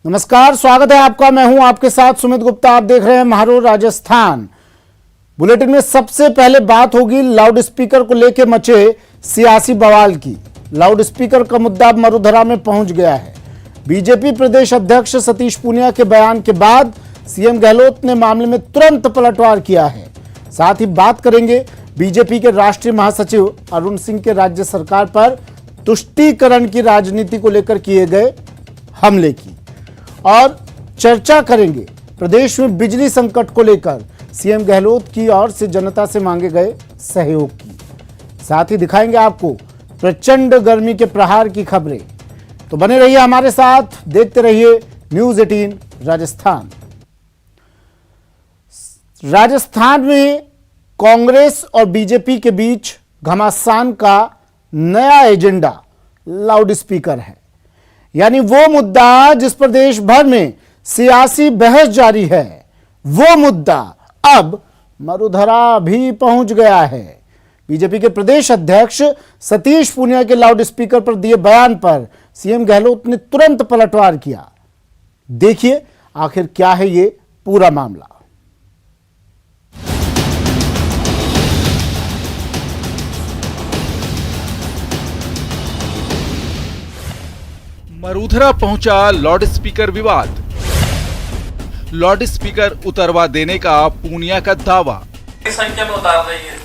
नमस्कार, स्वागत है आपका। मैं हूं आपके साथ सुमित गुप्ता। आप देख रहे हैं महारोर राजस्थान। बुलेटिन में सबसे पहले बात होगी लाउड स्पीकर को लेकर मचे सियासी बवाल की। लाउड स्पीकर का मुद्दा अब मरुधरा में पहुंच गया है। बीजेपी प्रदेश अध्यक्ष सतीश पूनिया के बयान के बाद सीएम गहलोत ने मामले में तुरंत पलटवार किया है। साथ ही बात करेंगे बीजेपी के राष्ट्रीय महासचिव अरुण सिंह के राज्य सरकार पर तुष्टीकरण की राजनीति को लेकर किए गए हमले की, और चर्चा करेंगे प्रदेश में बिजली संकट को लेकर सीएम गहलोत की ओर से जनता से मांगे गए सहयोग की। साथ ही दिखाएंगे आपको प्रचंड गर्मी के प्रहार की खबरें। तो बने रहिए हमारे साथ, देखते रहिए न्यूज 18 राजस्थान। राजस्थान में कांग्रेस और बीजेपी के बीच घमासान का नया एजेंडा लाउड स्पीकर है, यानी वो मुद्दा जिस पर देश भर में सियासी बहस जारी है, वो मुद्दा अब मरुधरा भी पहुंच गया है। बीजेपी के प्रदेश अध्यक्ष सतीश पूनिया के लाउड स्पीकर पर दिए बयान पर सीएम गहलोत ने तुरंत पलटवार किया। देखिए आखिर क्या है ये पूरा मामला। मरुधरा पहुंचा लाउड स्पीकर विवाद। लाउड स्पीकर उतरवा देने का पूनिया का दावा। संख्या में उतार रही है,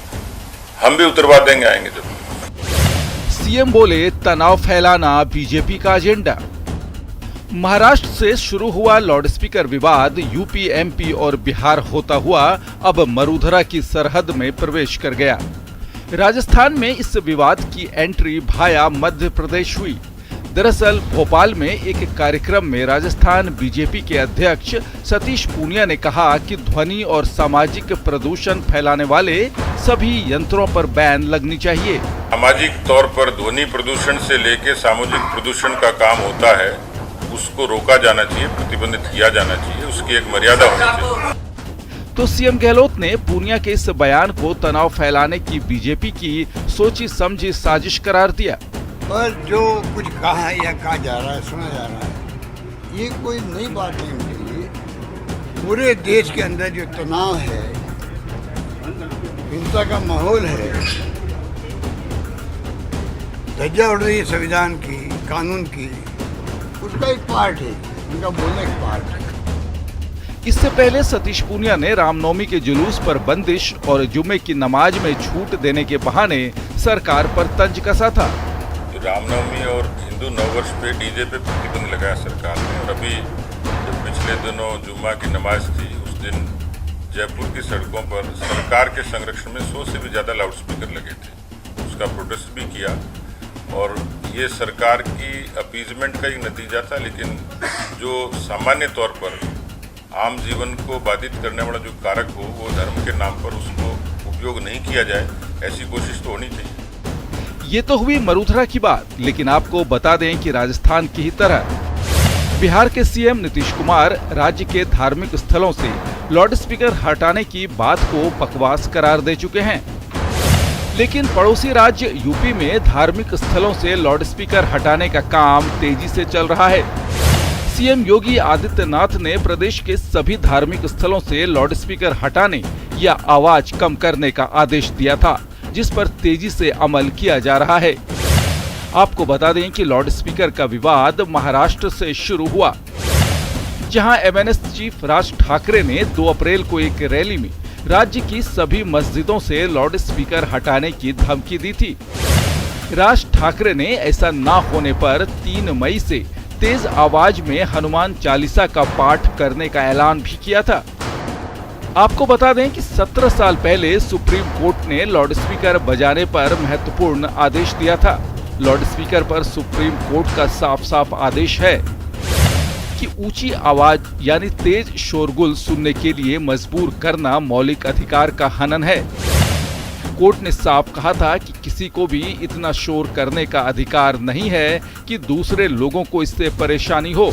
हम भी उतरवा देंगे, आएंगे जब। सीएम बोले तनाव फैलाना बीजेपी का एजेंडा। महाराष्ट्र से शुरू हुआ लाउड स्पीकर विवाद यूपी, एमपी और बिहार होता हुआ अब मरुधरा की सरहद में प्रवेश कर गया। राजस्थान में इस विवाद की एंट्री भाया मध्य प्रदेश हुई। दरअसल भोपाल में एक कार्यक्रम में राजस्थान बीजेपी के अध्यक्ष सतीश पूनिया ने कहा कि ध्वनि और सामाजिक प्रदूषण फैलाने वाले सभी यंत्रों पर बैन लगनी चाहिए। सामाजिक तौर पर ध्वनि प्रदूषण से लेकर सामाजिक प्रदूषण का काम होता है, उसको रोका जाना चाहिए, प्रतिबंधित किया जाना चाहिए, उसकी एक मर्यादा होनी चाहिए। तो सीएम गहलोत ने पूनिया के इस बयान को तनाव फैलाने की बीजेपी की सोची समझी साजिश करार दिया। पर जो कुछ कहा या कहा जा रहा है, सुना जा रहा है, ये कोई नई बात नहीं है। पूरे देश के अंदर जो तनाव है, हिंसा का माहौल है, धज्जा उड़ रही है संविधान की, कानून की, उसका एक पार्ट है, उनका बोलने का पार्ट है। इससे पहले सतीश पूनिया ने रामनवमी के जुलूस पर बंदिश और जुमे की नमाज में छूट देने के बहाने सरकार पर तंज कसा था। रामनवमी और हिंदू नववर्ष पे डीजे पे प्रतिबंध लगाया सरकार ने, और अभी जब पिछले दिनों जुम्मा की नमाज थी, उस दिन जयपुर की सड़कों पर सरकार के संरक्षण में 100 से भी ज़्यादा लाउड स्पीकर लगे थे। उसका प्रोटेस्ट भी किया, और ये सरकार की अपीजमेंट का ही नतीजा था। लेकिन जो सामान्य तौर पर आम जीवन को बाधित करने वाला जो कारक हो, वो धर्म के नाम पर उसको उपयोग नहीं किया जाए, ऐसी कोशिश तो होनी चाहिए। ये तो हुई मरुधरा की बात, लेकिन आपको बता दें कि राजस्थान की ही तरह बिहार के सीएम नीतीश कुमार राज्य के धार्मिक स्थलों से लाउड स्पीकर हटाने की बात को बकवास करार दे चुके हैं। लेकिन पड़ोसी राज्य यूपी में धार्मिक स्थलों से लाउड स्पीकर हटाने का काम तेजी से चल रहा है। सीएम योगी आदित्यनाथ ने प्रदेश के सभी धार्मिक स्थलों से लाउड स्पीकर हटाने या आवाज कम करने का आदेश दिया था, जिस पर तेजी से अमल किया जा रहा है। आपको बता दें कि लाउड स्पीकर का विवाद महाराष्ट्र से शुरू हुआ, जहां एमएनएस चीफ राज ठाकरे ने 2 अप्रैल को एक रैली में राज्य की सभी मस्जिदों से लाउड स्पीकर हटाने की धमकी दी थी। राज ठाकरे ने ऐसा न होने पर 3 मई से तेज आवाज में हनुमान चालीसा का पाठ करने का ऐलान भी किया था। आपको बता दें कि 17 साल पहले सुप्रीम कोर्ट ने लाउड स्पीकर बजाने पर महत्वपूर्ण आदेश दिया था। लाउड स्पीकर पर सुप्रीम कोर्ट का साफ साफ आदेश है कि ऊंची आवाज यानी तेज शोरगुल सुनने के लिए मजबूर करना मौलिक अधिकार का हनन है। कोर्ट ने साफ कहा था कि किसी को भी इतना शोर करने का अधिकार नहीं है कि दूसरे लोगों को इससे परेशानी हो।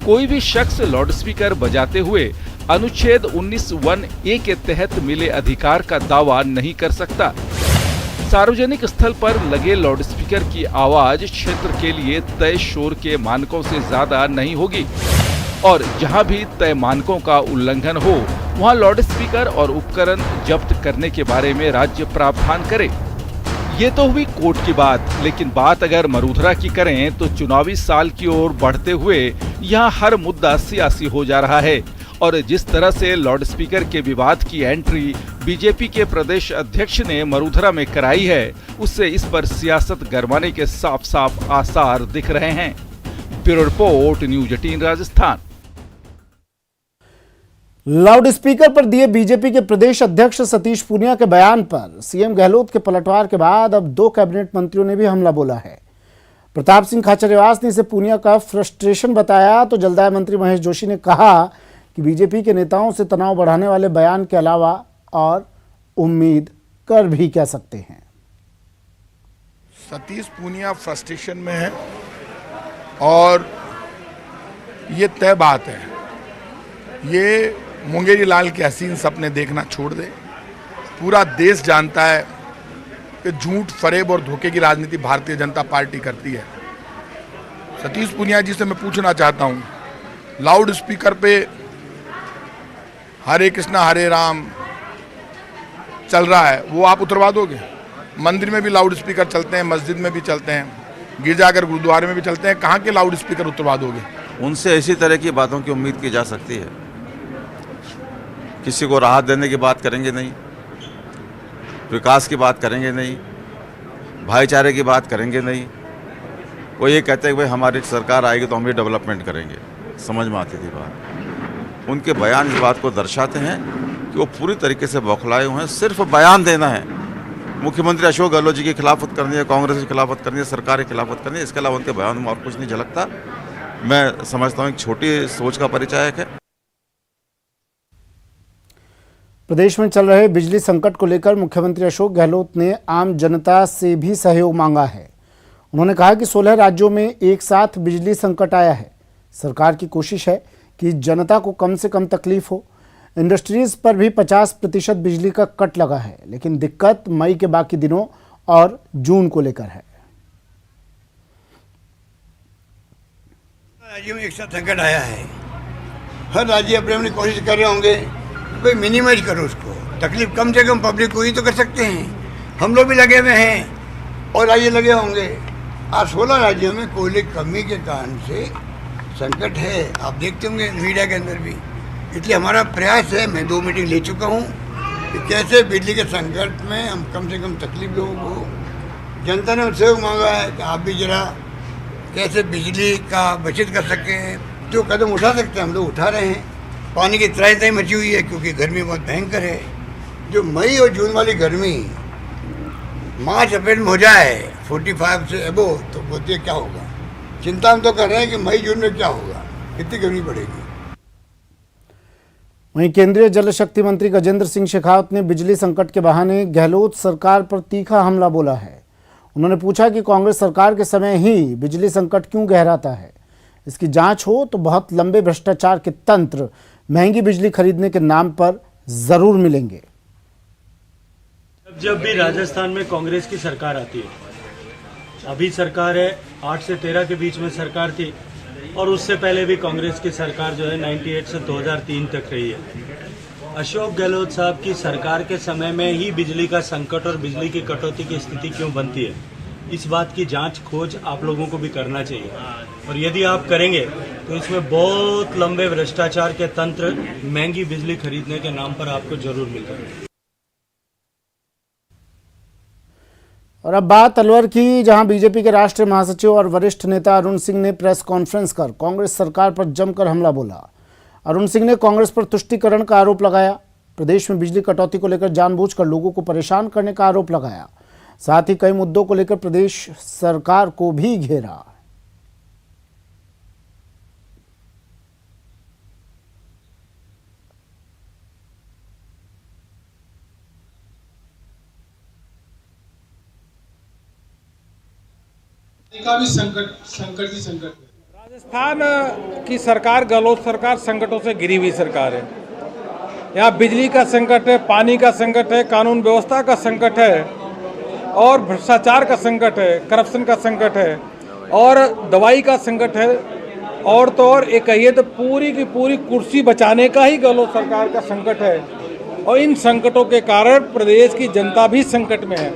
कोई भी शख्स लाउड स्पीकर बजाते हुए अनुच्छेद 19(1)(a) के तहत मिले अधिकार का दावा नहीं कर सकता। सार्वजनिक स्थल पर लगे लाउडस्पीकर की आवाज क्षेत्र के लिए तय शोर के मानकों से ज्यादा नहीं होगी और जहां भी तय मानकों का उल्लंघन हो वहां लाउडस्पीकर और उपकरण जब्त करने के बारे में राज्य प्रावधान करे। ये तो हुई कोर्ट की बात, लेकिन बात अगर मरूधरा की करें तो चुनावी साल की ओर बढ़ते हुए यहाँ हर मुद्दा सियासी हो जा रहा है और जिस तरह से लाउडस्पीकर के विवाद की एंट्री बीजेपी के प्रदेश अध्यक्ष ने मरूधरा में कराई है, उससे इस पर सियासत गरमाने के साफ साफ आसार दिख रहे हैं। Bureau report, news 18 Rajasthan. Loudspeaker पर दिए बीजेपी के प्रदेश अध्यक्ष सतीश पूनिया के बयान पर सीएम गहलोत के पलटवार के बाद अब 2 कैबिनेट मंत्रियों ने भी हमला बोला है। प्रताप सिंह खाचरियावास ने इसे पूनिया का फ्रस्ट्रेशन बताया तो जलदाय मंत्री महेश जोशी ने कहा कि बीजेपी के नेताओं से तनाव बढ़ाने वाले बयान के अलावा और उम्मीद कर भी क्या सकते हैं। सतीश पूनिया फ्रस्ट्रेशन में है और ये तय बात है, ये मुंगेरी लाल के हसीन सपने देखना छोड़ दे। पूरा देश जानता है कि झूठ, फरेब और धोखे की राजनीति भारतीय जनता पार्टी करती है। सतीश पूनिया जी से मैं पूछना चाहता हूं, लाउड स्पीकर पे हरे कृष्णा हरे राम चल रहा है, वो आप उतरवा दोगे? मंदिर में भी लाउड स्पीकर चलते हैं, मस्जिद में भी चलते हैं, गिरजाघर गुरुद्वारे में भी चलते हैं, कहाँ के लाउड स्पीकर उतरवा दोगे? उनसे इसी तरह की बातों की उम्मीद की जा सकती है। किसी को राहत देने की बात करेंगे नहीं, विकास की बात करेंगे नहीं, भाईचारे की बात करेंगे नहीं। वो ये कहते हैं कि भाई हमारी सरकार आएगी तो हम ये डेवलपमेंट करेंगे। समझ में आती थी बात। उनके बयान इस बात को दर्शाते हैं कि वो पूरी तरीके से बौखलाए हुए हैं। सिर्फ बयान देना है, मुख्यमंत्री अशोक गहलोत जी की खिलाफत करनी है, कांग्रेस की खिलाफत करनी है, सरकार की खिलाफत करनी है, इसके अलावा उनके बयान में और कुछ नहीं झलकता। मैं समझता हूँ एक छोटी सोच का परिचायक है। प्रदेश में चल रहे बिजली संकट को लेकर मुख्यमंत्री अशोक गहलोत ने आम जनता से भी सहयोग मांगा है। उन्होंने कहा कि 16 राज्यों में एक साथ बिजली संकट आया है। सरकार की कोशिश है कि जनता को कम से कम तकलीफ हो। इंडस्ट्रीज पर भी 50% बिजली का कट लगा है, लेकिन दिक्कत मई के बाकी दिनों और जून को लेकर है। राज्यों में एक साथ संकट आया है, हर राज्य अपनी अपनी कोशिश कर रहे होंगे, भाई मिनिमाइज करो उसको, तकलीफ कम से कम पब्लिक को ही तो कर सकते हैं। हम लोग भी लगे हुए हैं और राज्य लगे होंगे। आज 16 राज्यों में कोयले की कमी के कारण से संकट है, आप देखते होंगे मीडिया के अंदर भी। इसलिए हमारा प्रयास है, मैं 2 मीटिंग ले चुका हूँ कि कैसे बिजली के संकट में हम कम से कम तकलीफ लोगों को, जनता ने उनसे मांगा है कि आप भी जरा कैसे बिजली का बचत कर सकें, जो कदम उठा सकते हैं हम लोग उठा रहे हैं। पानी की त्राही मची हुई है क्योंकि गर्मी बहुत भयंकर है। जो मई और जून वाली गर्मी मार्च अप्रैल में हो जाए 45 से अबो, तो बोलते क्या होगा। चिंता हम तो कर रहे हैं कि मई जून में क्या होगा, कितनी गर्मी पड़ेगी। वहीं केंद्रीय जल शक्ति मंत्री गजेंद्र सिंह शेखावत ने बिजली संकट के बहाने गहलोत सरकार पर तीखा हमला बोला है। उन्होंने पूछा कि कांग्रेस सरकार के समय ही बिजली संकट क्यों गहराता है। इसकी जांच हो तो बहुत लंबे भ्रष्टाचार के तंत्र महंगी बिजली खरीदने के नाम पर जरूर मिलेंगे। जब भी राजस्थान में कांग्रेस की सरकार आती है, अभी सरकार है 8 से 13 के बीच में सरकार थी और उससे पहले भी कांग्रेस की सरकार जो है 98 से 2003 तक रही है। अशोक गहलोत साहब की सरकार के समय में ही बिजली का संकट और बिजली की कटौती की स्थिति क्यों बनती है, इस बात की जांच खोज आप लोगों को भी करना चाहिए। और यदि आप करेंगे तो इसमें बहुत लंबे भ्रष्टाचार के तंत्र महंगी बिजली खरीदने के नाम पर आपको जरूर मिल जाएंगे। और अब बात अलवर की, जहां बीजेपी के राष्ट्रीय महासचिव और वरिष्ठ नेता अरुण सिंह ने प्रेस कॉन्फ्रेंस कर कांग्रेस सरकार पर जमकर हमला बोला। अरुण सिंह ने कांग्रेस पर तुष्टीकरण का आरोप लगाया। प्रदेश में बिजली कटौती को लेकर जानबूझकर लोगों को परेशान करने का आरोप लगाया। साथ ही कई मुद्दों को लेकर प्रदेश सरकार को भी घेरा। का भी संकट ही संकट है। राजस्थान की सरकार, गहलोत सरकार, संकटों से घिरी हुई सरकार है। यहाँ बिजली का संकट है, पानी का संकट है, कानून व्यवस्था का संकट है और भ्रष्टाचार का संकट है, करप्शन का संकट है और दवाई का संकट है और तो और एक कहिए तो पूरी की पूरी कुर्सी बचाने का ही गहलोत सरकार का संकट है। और इन संकटों के कारण प्रदेश की जनता भी संकट में है,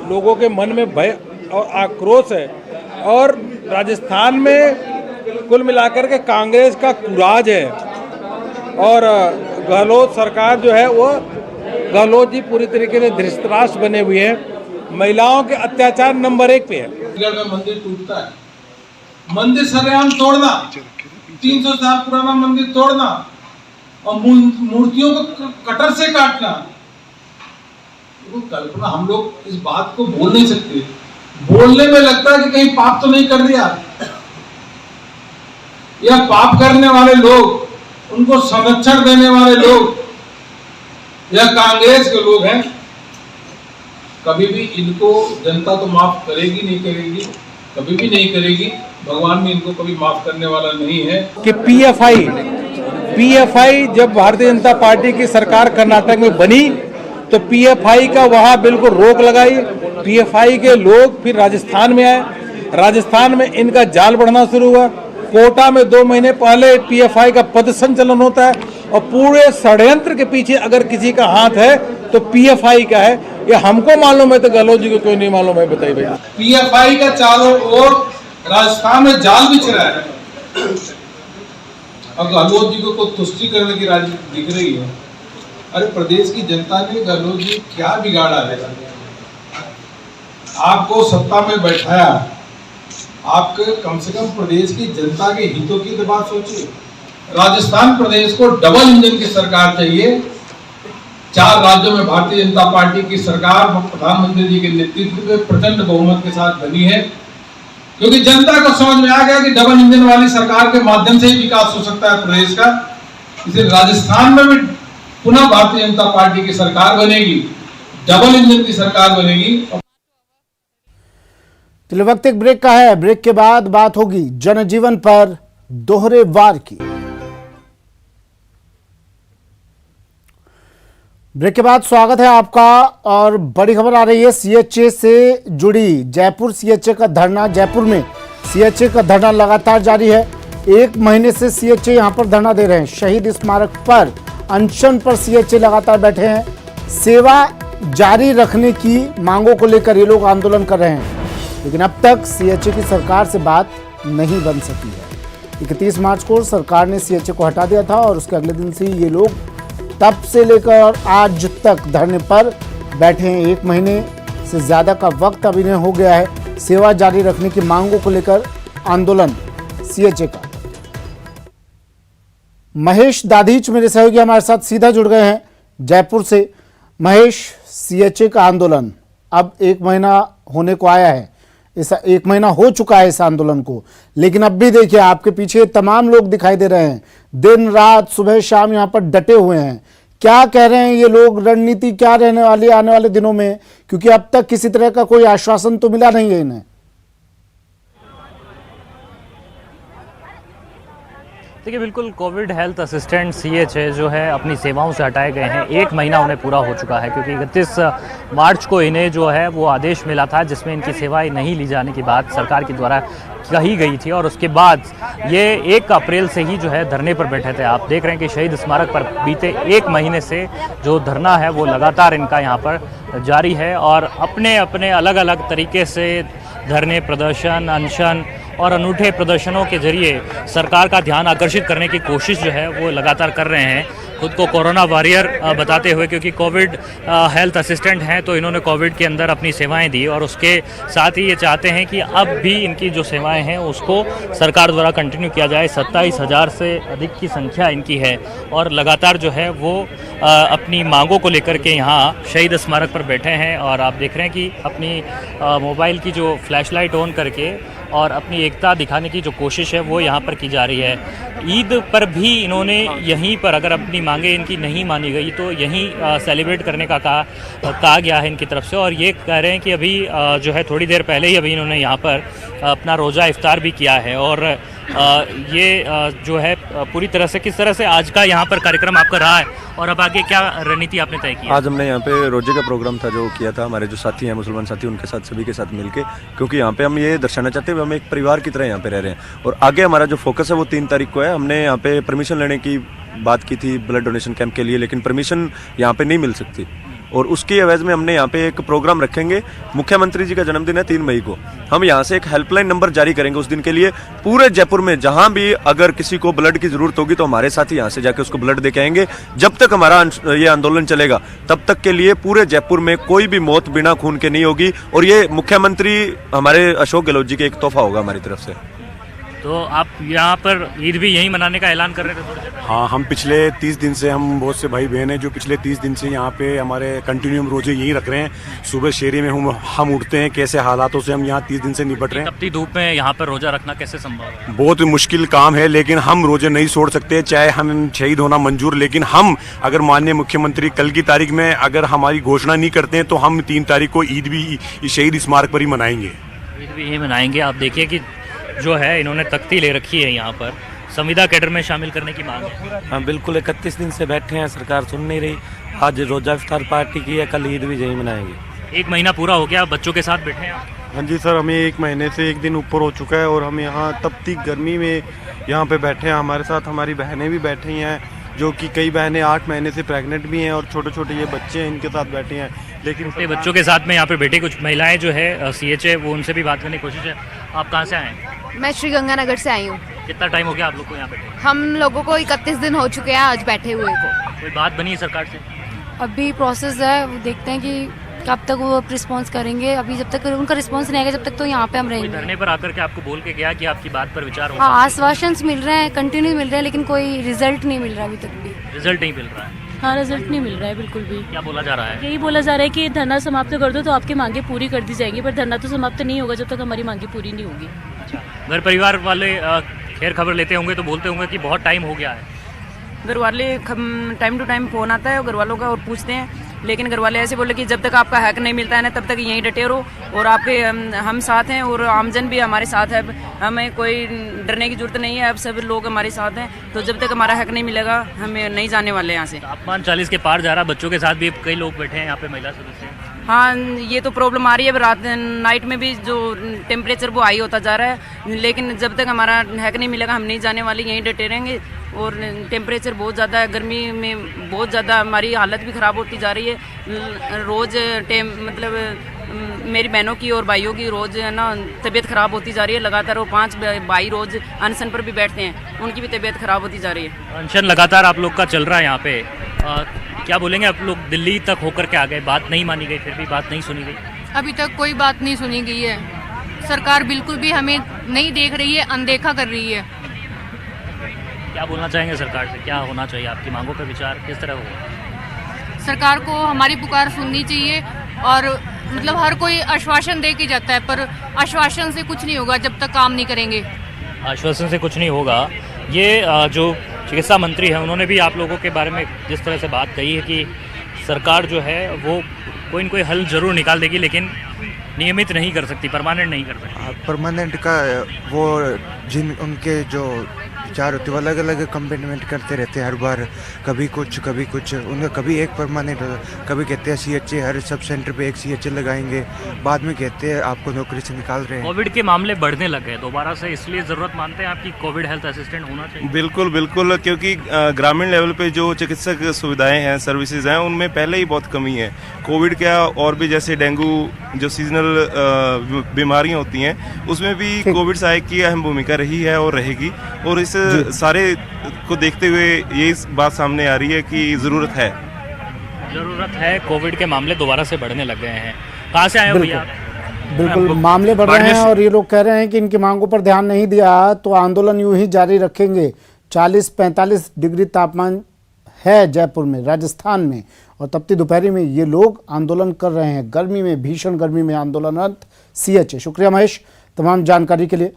लोगों के मन में भय और आक्रोश है और राजस्थान में कुल मिलाकर के कांग्रेस का कुराज है और गहलोत सरकार जो है वो गहलोत जी पूरी तरीके से धृतराष्ट्र बने हुए हैं। महिलाओं के अत्याचार नंबर 1 पे है। में मंदिर टूटता है, मंदिर सरेआम तोड़ना, 300 साल पुराना मंदिर तोड़ना और मूर्तियों को कटर से काटना, तो कल्पना हम लोग इस बात को बोल नहीं सकते। बोलने में लगता है कि कहीं पाप तो नहीं कर दिया, या पाप करने वाले लोग, उनको संरक्षण देने वाले लोग या कांग्रेस के लोग हैं। कभी भी इनको जनता तो माफ करेगी नहीं करेगी, कभी भी नहीं करेगी, भगवान भी इनको कभी माफ करने वाला नहीं है। कि पीएफआई जब भारतीय जनता पार्टी की सरकार कर्नाटक में बनी तो पीएफआई का वहां बिल्कुल रोक लगाई। पीएफआई के लोग फिर राजस्थान में आए, राजस्थान में इनका जाल बढ़ना शुरू हुआ। कोटा में 2 महीने पहले पीएफआई का पद संचलन होता है और पूरे षड्यंत्र के पीछे अगर किसी का हाथ है तो पीएफआई का है। ये हमको मालूम है तो गहलोत जी को कोई नहीं मालूम है, बताइए भैया। पीएफआई का चारों ओर राजस्थान में जाल बिछ रहा है और गहलोत जी को तुष्टि करने की राजनीति दिख रही है। अरे प्रदेश की जनता ने गहलोत जी क्या बिगाड़ा है? आपको सत्ता में बैठाया, आपके कम से कम प्रदेश की जनता के हितों की तो बात सोचिए। राजस्थान प्रदेश को डबल इंजन की सरकार चाहिए। 4 राज्यों में भारतीय जनता पार्टी की सरकार प्रधानमंत्री जी के नेतृत्व में प्रचंड बहुमत के साथ बनी है, क्योंकि जनता को समझ में आ गया कि डबल इंजन वाली सरकार के माध्यम से ही विकास हो सकता है प्रदेश का। इसलिए राजस्थान में भी पुनः भारतीय जनता पार्टी की सरकार बनेगी, डबल इंजन की सरकार बनेगी। चलिए वक्त एक ब्रेक का है, ब्रेक के बाद बात होगी जनजीवन पर दोहरे वार की। ब्रेक के बाद स्वागत है आपका और बड़ी खबर आ रही है सीएचए से जुड़ी। जयपुर सीएचए का धरना, जयपुर में सीएचए का धरना लगातार जारी है। 1 महीने से सीएचए यहां पर धरना दे रहे हैं। शहीद स्मारक पर अनशन पर सीएचए लगातार बैठे हैं। सेवा जारी रखने की मांगों को लेकर ये लोग आंदोलन कर रहे हैं, लेकिन अब तक सीएचए की सरकार से बात नहीं बन सकी है। 31 मार्च को सरकार ने सीएचए को हटा दिया था और उसके अगले दिन से ये लोग तब से लेकर आज तक धरने पर बैठे हैं। 1 महीने से ज्यादा का वक्त अब इन्हें हो गया है सेवा जारी रखने की मांगों को लेकर आंदोलन सीएचए का। महेश दाधीच मेरे सहयोगी हमारे साथ सीधा जुड़ गए हैं जयपुर से। महेश, सीएचए का आंदोलन अब 1 महीना होने को आया है, ऐसा 1 महीना हो चुका है इस आंदोलन को, लेकिन अब भी देखिए आपके पीछे तमाम लोग दिखाई दे रहे हैं, दिन रात सुबह शाम यहाँ पर डटे हुए हैं। क्या कह रहे हैं ये लोग, रणनीति क्या रहने वाली है आने वाले दिनों में, क्योंकि अब तक किसी तरह का कोई आश्वासन तो मिला नहीं है इन्हें। देखिए बिल्कुल, कोविड हेल्थ असिस्टेंट सीएचए जो है अपनी सेवाओं से हटाए गए हैं। 1 महीना उन्हें पूरा हो चुका है, क्योंकि 31 मार्च को इन्हें जो है वो आदेश मिला था जिसमें इनकी सेवाएं नहीं ली जाने की बात सरकार के द्वारा कही गई थी और उसके बाद ये 1 अप्रैल से ही जो है धरने पर बैठे थे। आप देख रहे हैं कि शहीद स्मारक पर बीते 1 महीने से जो धरना है वो लगातार इनका यहाँ पर जारी है और अपने अपने अलग अलग तरीके से धरने, प्रदर्शन, अनशन और अनूठे प्रदर्शनों के जरिए सरकार का ध्यान आकर्षित करने की कोशिश जो है वो लगातार कर रहे हैं, खुद को कोरोना वॉरियर बताते हुए, क्योंकि कोविड हेल्थ असिस्टेंट हैं तो इन्होंने कोविड के अंदर अपनी सेवाएं दी और उसके साथ ही ये चाहते हैं कि अब भी इनकी जो सेवाएं हैं उसको सरकार द्वारा कंटिन्यू किया जाए। 27,000 से अधिक की संख्या इनकी है और लगातार जो है वो अपनी मांगों को लेकर के यहाँ शहीद स्मारक पर बैठे हैं और आप देख रहे हैं कि अपनी मोबाइल की जो फ्लैशलाइट ऑन करके और अपनी एकता दिखाने की जो कोशिश है वो यहाँ पर की जा रही है। ईद पर भी इन्होंने यहीं पर, अगर अपनी मांगे इनकी नहीं मानी गई तो यहीं सेलिब्रेट करने का कहा गया है इनकी तरफ से और ये कह रहे हैं कि अभी जो है थोड़ी देर पहले ही अभी इन्होंने यहाँ पर अपना रोज़ा इफ्तार भी किया है और जो है पूरी तरह से किस तरह से आज का यहाँ पर कार्यक्रम आपका रहा है और अब आगे क्या रणनीति आपने तय की? आज हमने यहाँ पे रोजे का प्रोग्राम था जो किया था, हमारे जो साथी हैं मुसलमान साथी, उनके साथ सभी के साथ मिलके, क्योंकि यहाँ पे हम ये दर्शाना चाहते हैं हम एक परिवार की तरह यहाँ पे रह रहे हैं। और आगे हमारा जो फोकस है वो 3 तारीख को है। हमने यहाँ पे परमिशन लेने की बात की थी ब्लड डोनेशन कैंप के लिए, लेकिन परमिशन यहाँ पे नहीं मिल सकती और उसकी एवज में हमने यहाँ पे एक प्रोग्राम रखेंगे। मुख्यमंत्री जी का जन्मदिन है 3 मई को, हम यहाँ से एक हेल्पलाइन नंबर जारी करेंगे उस दिन के लिए। पूरे जयपुर में जहाँ भी अगर किसी को ब्लड की जरूरत होगी तो हमारे साथ ही यहाँ से जाके उसको ब्लड दे के आएंगे। जब तक हमारा ये आंदोलन चलेगा तब तक के लिए पूरे जयपुर में कोई भी मौत बिना खून के नहीं होगी और ये मुख्यमंत्री हमारे अशोक गहलोत जी के एक तोहफा होगा हमारी तरफ से। तो आप यहाँ पर ईद भी यहीं मनाने का ऐलान कर रहे थे थोड़ी देर? हाँ, हम पिछले 30 दिन से, हम बहुत से भाई बहन हैं जो पिछले 30 दिन से यहाँ पे हमारे कंटिन्यू रोजे यहीं रख रहे हैं। सुबह शेरी में हम उठते हैं, कैसे हालातों से हम यहाँ 30 दिन से निपट रहे हैं। तपती धूप में यहाँ पर रोजा रखना कैसे संभव है? बहुत मुश्किल काम है, लेकिन हम रोजे नहीं छोड़ सकते, चाहे हम शहीद होना मंजूर। लेकिन हम अगर माननीय मुख्यमंत्री कल की तारीख में अगर हमारी घोषणा नहीं करते हैं तो हम 3 तारीख को ईद भी शहीद स्मारक पर ही मनाएंगे। ईद भी यही मनाएंगे। आप देखिए कि जो है इन्होंने तख्ती ले रखी है यहाँ पर, संविदा कैडर में शामिल करने की मांग है। हाँ बिल्कुल, 31 दिन से बैठे हैं, सरकार सुन नहीं रही। आज रोजा इफ्तार पार्टी की है, कल ईद भी यही मनाएंगे। 1 महीना पूरा हो गया, बच्चों के साथ बैठे हैं आप? हाँ जी सर, हमें 1 महीने से 1 दिन ऊपर हो चुका है और हम यहाँ तपती गर्मी में यहाँ पे बैठे हैं। हमारे साथ हमारी बहनें भी बैठी हैं, जो कि कई बहनें 8 महीने से प्रेग्नेंट भी हैं और छोटे छोटे ये बच्चे हैं, इनके साथ बैठे हैं। लेकिन बच्चों के साथ में यहाँ पे बैठे कुछ महिलाएं जो है CHA, वो उनसे भी बात करने की कोशिश है। आप कहाँ से आए हैं? मैं श्री गंगानगर से आई हूँ। कितना टाइम हो गया आप लोग को यहाँ बैठे? हम लोगों को 31 दिन हो चुके हैं आज बैठे हुए को। कोई बात बनी है सरकार से? अभी प्रोसेस है, वो देखते हैं कि कब तक वो रिस्पांस करेंगे। अभी जब तक उनका रिस्पांस नहीं आएगा जब तक तो यहाँ पे हम रहेंगे। धरने पर आकर के आपको बोल के गया कि आपकी बात पर विचार होगा? हाँ, आश्वासन मिल रहे हैं, कंटिन्यू मिल रहे हैं, लेकिन कोई रिजल्ट नहीं मिल रहा अभी तक भी। रिजल्ट नहीं मिल रहा है? हाँ, रिजल्ट नहीं मिल रहा है बिल्कुल भी। क्या बोला जा रहा है? यही बोला जा रहा है कि धरना समाप्त कर दो तो आपकी मांगे पूरी कर दी जाएंगी, पर धरना तो समाप्त नहीं होगा जब तक हमारी मांगे पूरी नहीं होगी। घर परिवार वाले खैर खबर लेते होंगे तो बोलते होंगे कि बहुत टाइम हो गया है। घर वाले टाइम टू टाइम फ़ोन आता है घर वालों का और पूछते हैं, लेकिन घर वाले ऐसे बोले कि जब तक आपका हक नहीं मिलता है ना तब तक यहीं डटे रहो और आपके हम साथ हैं और आमजन भी हमारे साथ है। हमें कोई डरने की जरूरत नहीं है, अब सब लोग हमारे साथ हैं, तो जब तक हमारा हक नहीं मिलेगा हम नहीं जाने वाले यहाँ से। तापमान 40 के पार जा रहा, बच्चों के साथ भी कई लोग बैठे हैं यहाँ पे, महिला सदस्य। हाँ, ये तो प्रॉब्लम आ रही है, रात नाइट में भी जो टेम्परेचर वो हाई होता जा रहा है, लेकिन जब तक हमारा हक नहीं मिलेगा हम नहीं जाने वाले, यहीं डटे रहेंगे। और टेम्परेचर बहुत ज़्यादा है, गर्मी में बहुत ज़्यादा हमारी हालत भी ख़राब होती जा रही है। रोज़ मतलब मेरी बहनों की और भाइयों की रोज़ है ना तबीयत ख़राब होती जा रही है लगातार। वो 5 भाई रोज़ अनशन पर भी बैठते हैं, उनकी भी तबीयत ख़राब होती जा रही है। अनशन लगातार आप लोग का चल रहा है यहाँ पे, क्या बोलेंगे? आप लोग दिल्ली तक होकर के आ गए, बात नहीं मानी गई, फिर भी बात नहीं सुनी गई? अभी तक कोई बात नहीं सुनी गई है, सरकार बिल्कुल भी हमें नहीं देख रही है, अनदेखा कर रही है। क्या बोलना चाहेंगे सरकार से, क्या होना चाहिए? आपकी मांगों पर विचार किस तरह होगा? सरकार को हमारी पुकार सुननी चाहिए और मतलब हर कोई आश्वासन दे के जाता है, पर आश्वासन से कुछ नहीं होगा जब तक काम नहीं करेंगे। आश्वासन से कुछ नहीं होगा। ये जो चिकित्सा मंत्री हैं उन्होंने भी आप लोगों के बारे में जिस तरह से बात कही है कि सरकार जो है वो कोई न कोई हल जरूर निकाल देगी, लेकिन नियमित नहीं कर सकती, परमानेंट नहीं कर सकती। परमानेंट का वो जिन उनके जो विचार होते हैं वो अलग अलग कम्मिटमेंट करते रहते हैं हर बार, कभी कुछ उनका कभी एक परमानेंट, कभी कहते हैं CHA हर सब सेंटर पे एक CHA लगाएंगे, बाद में कहते हैं आपको नौकरी से निकाल रहे हैं। कोविड के मामले बढ़ने लग गए दोबारा से, इसलिए ज़रूरत मानते हैं आपकी कोविड हेल्थ असिस्टेंट होना चाहिए? बिल्कुल बिल्कुल, क्योंकि ग्रामीण लेवल पे जो चिकित्सक सुविधाएं हैं, सर्विसेज हैं, उनमें पहले ही बहुत कमी है। कोविड क्या और भी जैसे डेंगू जो सीजनल बीमारियां होती हैं उसमें भी कोविड सहायक की अहम भूमिका रही है और रहेगी, और इस सारे को देखते हुए ये बात सामने आ रही है कि ज़रूरत है। कोविड के मामले दोबारा से बढ़ने लग गए हैं। कहाँ से आए हो भैया? बिल्कुल मामले बढ़ रहे हैं और ये लोग कह रहे हैं कि इनकी मांगों पर ध्यान नहीं दिया तो आंदोलन यूं ही जारी रखेंगे। 40-45 डिग्री तापमान है जयपुर में, राजस्थान में, और तपती दोपहरी में ये लोग आंदोलन कर रहे हैं। गर्मी में, भीषण गर्मी में आंदोलनरत CHA। शुक्रिया महेश तमाम जानकारी के लिए।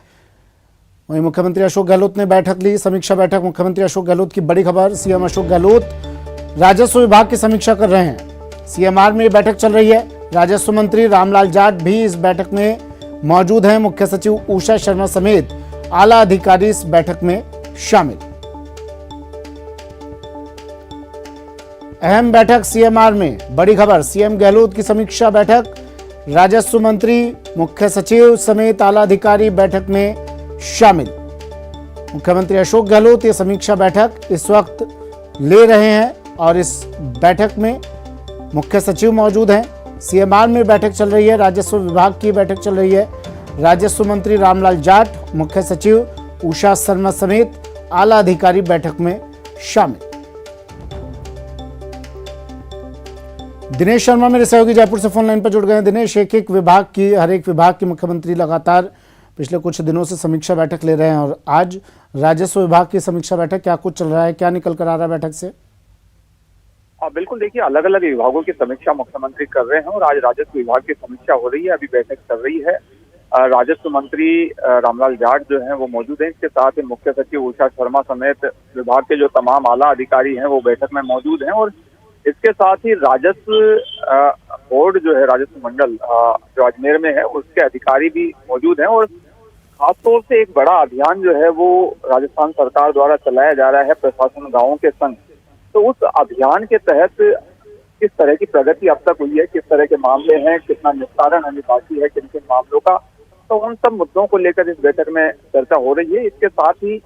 वहीं मुख्यमंत्री अशोक गहलोत ने बैठक ली, समीक्षा बैठक। मुख्यमंत्री अशोक गहलोत की बड़ी खबर, CM अशोक गहलोत राजस्व विभाग की समीक्षा कर रहे हैं। CMR में बैठक चल रही है। राजस्व मंत्री रामलाल जाट भी इस बैठक में मौजूद हैं। मुख्य सचिव उषा शर्मा समेत आला अधिकारी इस बैठक में शामिल। अहम बैठक सीएमआर में, बड़ी खबर, सीएम गहलोत की समीक्षा बैठक, राजस्व मंत्री, मुख्य सचिव समेत आला अधिकारी बैठक में शामिल। मुख्यमंत्री अशोक गहलोत ये समीक्षा बैठक इस वक्त ले रहे हैं और इस बैठक में मुख्य सचिव मौजूद हैं। सीएमआर में बैठक चल रही है, राजस्व विभाग की बैठक चल रही है। राजस्व मंत्री रामलाल जाट, मुख्य सचिव उषा शर्मा समेत आला अधिकारी बैठक में शामिल। दिनेश शर्मा मेरे सहयोगी जयपुर से फोन लाइन पर जुड़ गए हैं। दिनेश, एक विभाग की, हर एक विभाग की मुख्यमंत्री लगातार पिछले कुछ दिनों से समीक्षा बैठक ले रहे हैं और आज राजस्व विभाग की समीक्षा बैठक, क्या कुछ चल रहा है, क्या निकल कर आ रहा है बैठक से? बिल्कुल, देखिए, अलग अलग विभागों की समीक्षा मुख्यमंत्री कर रहे हैं और आज राजस्व विभाग की समीक्षा हो रही है, अभी बैठक चल रही है। राजस्व मंत्री रामलाल जाट जो हैं वो मौजूद हैं, इसके साथ ही मुख्य सचिव उषा शर्मा समेत विभाग के जो तमाम आला अधिकारी हैं वो बैठक में मौजूद हैं और इसके साथ ही राजस्व बोर्ड जो है, राजस्व मंडल जो अजमेर में है, उसके अधिकारी भी मौजूद हैं और खासतौर से एक बड़ा अभियान जो है वो राजस्थान सरकार द्वारा चलाया जा रहा है, प्रशासन गांवों के संग। तो उस अभियान के तहत किस तरह की प्रगति अब तक हुई है, किस तरह के मामले हैं, कितना निस्तारण अभी बाकी है किन किन मामलों का, तो उन सब मुद्दों को लेकर इस बैठक में चर्चा हो रही है। इसके साथ ही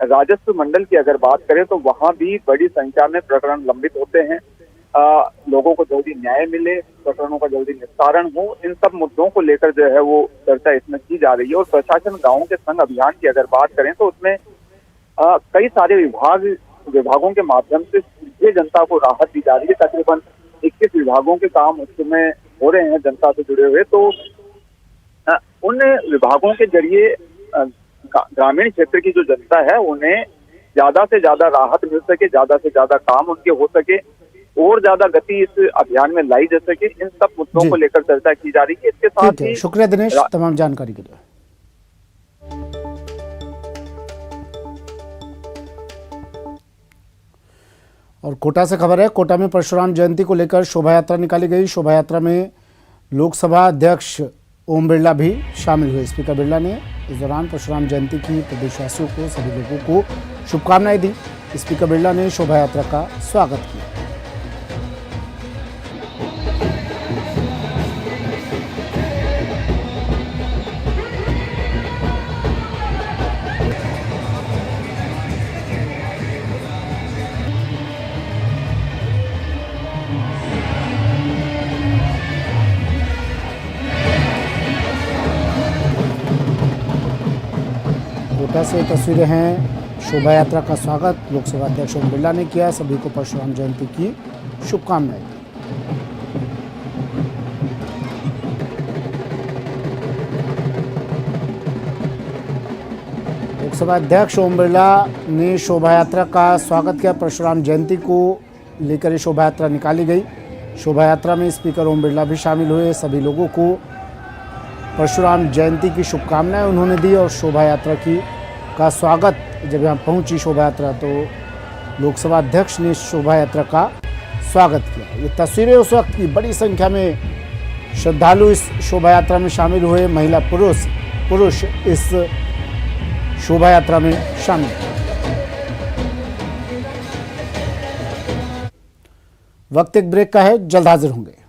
राजस्व मंडल की अगर बात करें तो वहां भी बड़ी संख्या में प्रकरण लंबित होते हैं, लोगों को जल्दी न्याय मिले, प्रकरणों का जल्दी निस्तारण हो, इन सब मुद्दों को लेकर जो है वो चर्चा इसमें की जा रही है। और प्रशासन गांवों के संग अभियान की अगर बात करें तो उसमें कई सारे विभागों के माध्यम से सीधे जनता को राहत दी जा रही है। तकरीबन 21 विभागों के काम उसमें हो रहे हैं जनता से जुड़े हुए, तो उन विभागों के जरिए ग्रामीण क्षेत्र की जो जनता है उन्हें ज्यादा से ज्यादा राहत मिल सके, ज्यादा से ज्यादा काम उनके हो सके और ज्यादा गति इस अभियान में लाई जा सके, इन सब मुद्दों को लेकर चर्चा की जा रही है। इसके साथ ही शुक्रिया दिनेश तमाम जानकारी के लिए। और कोटा से खबर है, कोटा में परशुराम जयंती को लेकर शोभा यात्रा निकाली गई। शोभा यात्रा में लोकसभा अध्यक्ष ओम बिरला भी शामिल हुए। स्पीकर बिरला ने इस दौरान परशुराम जयंती की प्रदेशवासियों को, सभी लोगों को शुभकामनाएं दी। स्पीकर बिरला ने शोभा यात्रा का स्वागत किया। कोटा से तस्वीरें हैं, शोभा यात्रा का स्वागत लोकसभा अध्यक्ष ओम बिरला ने किया। सभी को परशुराम जयंती की शुभकामनाएं दी। लोकसभा अध्यक्ष ओम बिरला ने शोभा यात्रा का स्वागत किया। परशुराम जयंती को लेकर ये शोभा यात्रा निकाली गई। शोभा यात्रा में स्पीकर ओम बिरला भी शामिल हुए। सभी लोगों को परशुराम जयंती की शुभकामनाएं उन्होंने दी और शोभा यात्रा का स्वागत जब यहाँ पहुंची शोभा यात्रा तो लोकसभा अध्यक्ष ने शोभा यात्रा का स्वागत किया। ये तस्वीरें उस वक्त की, बड़ी संख्या में श्रद्धालु इस शोभा यात्रा में शामिल हुए। महिला पुरुष इस शोभा यात्रा में शामिल। वक्त एक ब्रेक का है, जल्द हाजिर होंगे।